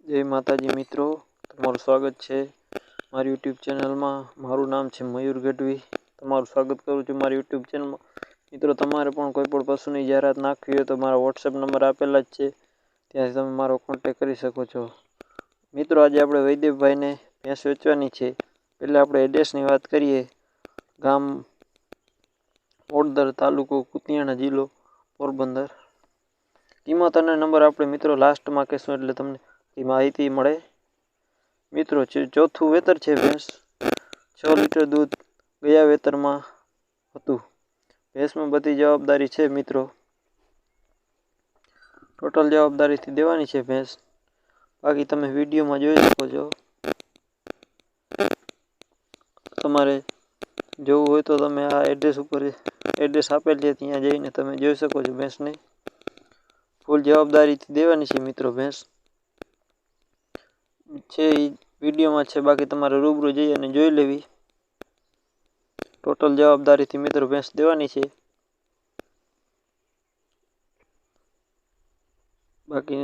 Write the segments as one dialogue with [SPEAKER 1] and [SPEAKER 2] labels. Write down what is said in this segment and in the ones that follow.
[SPEAKER 1] जय माताजी मित्रों, तमारुं स्वागत है मारी यूट्यूब चैनल में। मारू नाम है मयूर गढ़वी। तमारुं स्वागत करूँ छूं मारी यूट्यूब चैनल में। मित्रों, तमारे पण कोई पण पशुनी जाहेरात नाखवी होय तो मारा व्हाट्सएप नंबर आपेला ज छे, त्यांथी तमे मारो कॉन्टेक्ट करी शको छो। मित्रों, आज आपणे वैदेव भाई ने भैंस वेचवानी छे। पहले आपणे एड्रेसनी वात करीए। गाम ओडदर, तालुको कुतियाणा, जिल्लो पोरबंदर। किंमत अने नंबर आपणे मित्रों लास्ट में कहेशुं एटले तमने माहिती मळे। मित्रों, चौथुं वेतर छे भैंस। 6 लीटर दूध गया वेतर में हतुं। भैंस में बधी जवाबदारी छे मित्रों। टोटल जवाबदारी थी देवानी छे भैंस। बाकी तमे विडियो में जोई शको छो। तमारे जोवुं होय तो तमे आ एड्रेस पर एड्रेस आपेल छे त्यां जईने तमे जोई शको छो। भैंस ने फूल जवाबदारी थी देवानी छे मित्रों। भैंस छे विडियो में छे, बाकी तमारे रूबरू जई अने जोई लेवी। टोटल जवाबदारी थी मित्रों भैंस देवानी छे। बाकी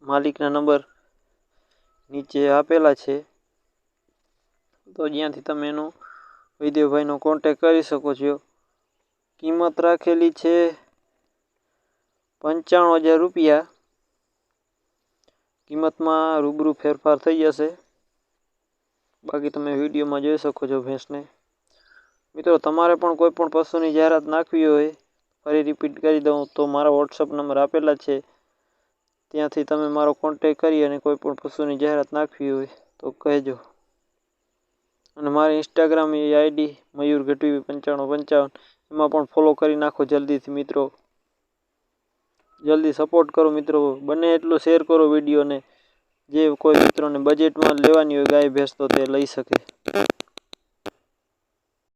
[SPEAKER 1] मालिक ना नंबर नीचे आपेला छे, तो ज्यांथी तमे एनो विदेव भाई नो कॉन्टेक्ट करी शको छो। किंमत राखेली छे 95,000 रुपया। किंमत में रूबरू फेरफार थई जशे। बाकी तमे विडियो में जोई शको छो भैंस ने। मित्रों, तमारे पण कोई पण पशुनी जाहेरात नाखवी होय, फरी रिपीट करी दऊं तो मारा व्हाट्सएप नंबर आपेला छे, त्यांथी तमे मारो कॉन्टेक्ट करी अने कोई पण पशुनी जाहेरात नाखवी होय तो कहेजो। अने मारी इंस्टाग्राम आईडी मयूर गढ़वी 9555 एमां पण फॉलो करी नाखो जल्दी थी मित्रों। जल्दी सपोर्ट करो मित्रों। बने एटलो शेर करो विडियो ने। जे कोई मित्रों ने बजेट में लेवानी होय गाय भैंस तो ते लई सके।